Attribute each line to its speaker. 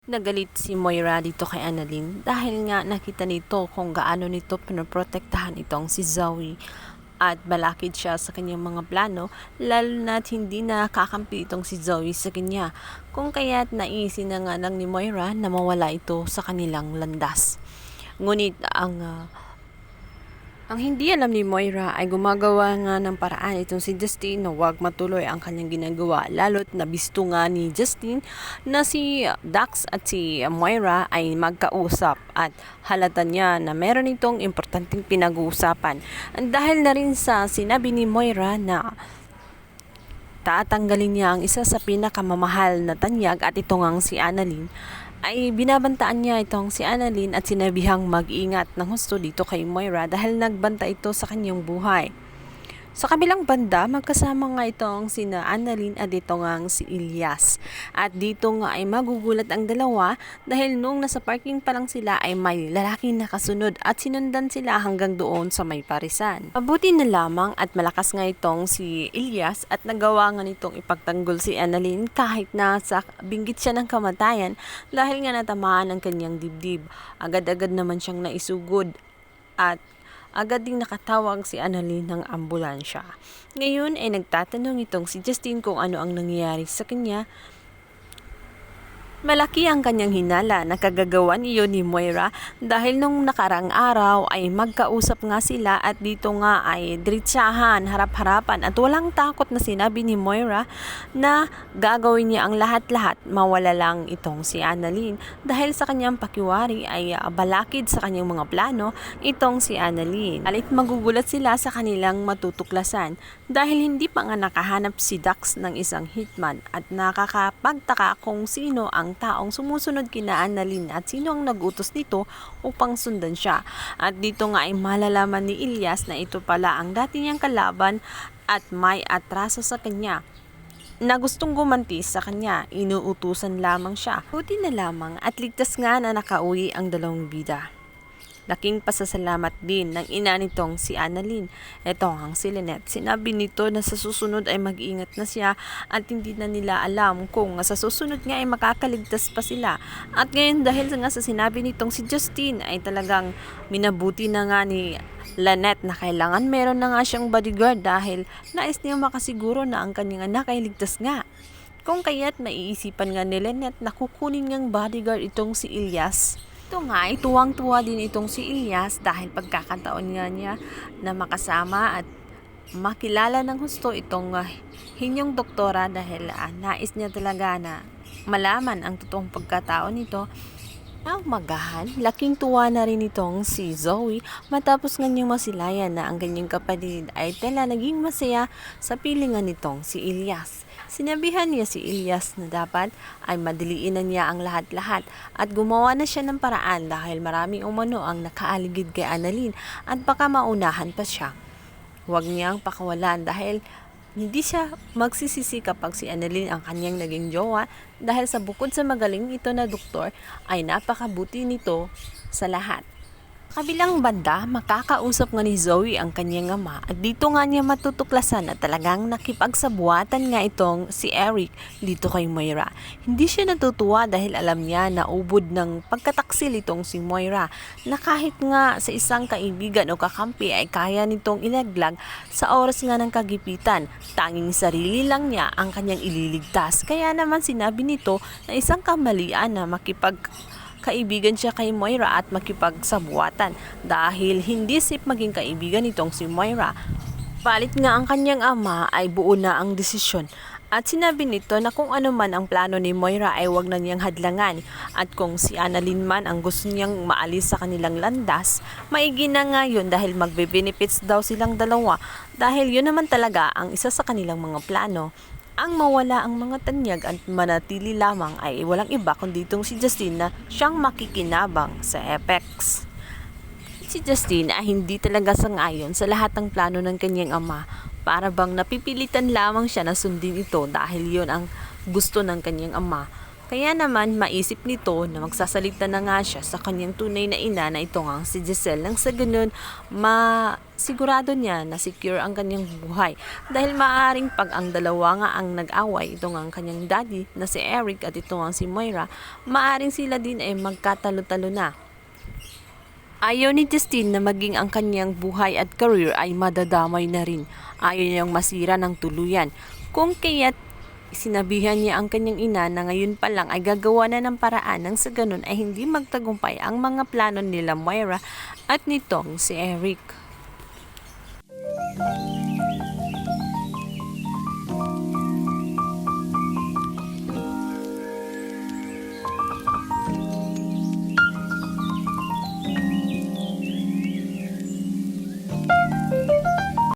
Speaker 1: Nagalit si Moira dito kay Annalyn dahil nga nakita nito kung gaano nito pinoprotektahan itong si Zoe at balakid siya sa kanyang mga plano, lalo na't hindi nakakampi itong si Zoe sa kanya, kung kaya't naisin na nga lang ni Moira na mawala ito sa kanilang landas. Ngunit ang hindi alam ni Moira ay gumagawa nga ng paraan itong si Justin na huwag matuloy ang kanyang ginagawa, lalo't nabisto nga ni Justin na si Dax at si Moira ay magkausap at halata niya na meron itong importanteng pinag-uusapan. Dahil na rin sa sinabi ni Moira na tatanggalin niya ang isa sa pinakamamahal na tanyag at ito ngang si Annalyn, ay binabantaan niya itong si Annalyn at sinabihang mag-ingat ng husto dito kay Moira dahil nagbanta ito sa kanyang buhay. Sa kabilang banda, magkasama nga itong sina Annalyn at ito nga si Ilyas. At dito nga ay magugulat ang dalawa dahil nung nasa parking pa lang sila ay may lalaking nakasunod at sinundan sila hanggang doon sa may parisan. Mabuti na lamang at malakas nga itong si Ilyas at nagawa nga nitong ipagtanggol si Annalyn kahit na sa binggit siya ng kamatayan dahil nga natamaan ang kanyang dibdib. Agad-agad naman siyang naisugod at agad ding nakatawag si Annalyn ng ambulansya. Ngayon ay nagtatanong itong si Justin kung ano ang nangyayari sa kanya. Malaki ang kanyang hinala na kagagawan iyon ni Moira dahil nung nakarang araw ay magkausap nga sila at dito nga ay diretsahan, harap-harapan at walang takot na sinabi ni Moira na gagawin niya ang lahat-lahat, mawala lang itong si Annalyn dahil sa kanyang pakiwari ay balakid sa kanyang mga plano itong si Annalyn. Alit magugulat sila sa kanilang matutuklasan dahil hindi pa nga nakahanap si Dax ng isang hitman at nakakapagtaka kung sino ang taong sumusunod kina Annalyn at sino ang nagutos nito upang sundan siya. At dito nga ay malalaman ni Ilyas na ito pala ang dati niyang kalaban at may atraso sa kanya na gustong gumanti sa kanya, inuutusan lamang siya. Buti na lamang at ligtas nga na nakauwi ang dalawang bida. Laking pasasalamat din ng ina nitong si Annalyn. Ito ang si Lynette. Sinabi nito na sa susunod ay mag-ingat na siya at hindi na nila alam kung sa susunod nga ay makakaligtas pa sila. At ngayon dahil nga sa sinabi nitong si Justin ay talagang minabuti na nga ni Lynette na kailangan meron na nga siyang bodyguard dahil nais niya makasiguro na ang kanyang anak ay ligtas nga. Kung kaya't maiisipan nga ni Lynette na kukunin ngang bodyguard itong si Ilyas. Ito nga ay tuwang-tuwa din itong si Ilyas dahil pagkakataon nga niya na makasama at makilala ng husto itong hinyong doktora dahil nais niya talaga na malaman ang totoong pagkatao nito. Magahan, laking tuwa na rin itong si Zoe matapos nga niyang masilayan na ang kanyang kapatid ay tela naging masaya sa pilingan nitong si Ilyas. Sinabihan niya si Ilyas na dapat ay madiliin na niya ang lahat-lahat at gumawa na siya ng paraan dahil maraming umano ang nakaaligid kay Annalyn at baka maunahan pa siya. Huwag niyang pakawalan dahil hindi siya magsisisi kapag si Annalyn ang kanyang naging jowa dahil sa bukod sa magaling ito na doktor ay napakabuti nito sa lahat. Kabilang banda, makakausap nga ni Zoe ang kanyang ama at dito nga niya matutuklasan na talagang nakipagsabuatan nga itong si Eric dito kay Moira. Hindi siya natutuwa dahil alam niya na ubod ng pagkataksil itong si Moira na kahit nga sa isang kaibigan o kakampi ay kaya nitong ilaglag sa oras nga ng kagipitan. Tanging sarili lang niya ang kanyang ililigtas. Kaya naman sinabi nito na isang kamalian na kaibigan siya kay Moira at makipagsabuatan dahil hindi safe maging kaibigan nitong si Moira. Balit nga ang kanyang ama ay buo na ang desisyon at sinabi nito na kung ano man ang plano ni Moira ay wag na niyang hadlangan at kung si Annalyn man ang gusto niyang maalis sa kanilang landas, maigi na nga yun dahil magbe-benefits daw silang dalawa dahil yun naman talaga ang isa sa kanilang mga plano. Ang mawala ang mga tanyag at manatili lamang ay walang iba kundi itong si Justin na siyang makikinabang sa Apex. Si Justin ay hindi talaga sang-ayon sa lahat ng plano ng kanyang ama. Para bang napipilitan lamang siya na sundin ito dahil yon ang gusto ng kanyang ama. Kaya naman maisip nito na magsasalita na nga siya sa kanyang tunay na ina na ito nga si Giselle nang sa ganun masigurado niya na secure ang kanyang buhay. Dahil maaaring pag ang dalawa nga ang nag-away, ito nga ang kanyang daddy na si Eric at ito nga si Moira, maaaring sila din ay magkatalo-talo na. Ayaw ni Justine na maging ang kanyang buhay at career ay madadamay na rin. Ayaw niyang masira ng tuluyan. Kung kaya't sinabihan niya ang kanyang ina na ngayon pa lang ay gagawa na ng paraan nang sa ganun ay hindi magtagumpay ang mga plano nila Moira at nitong si Eric.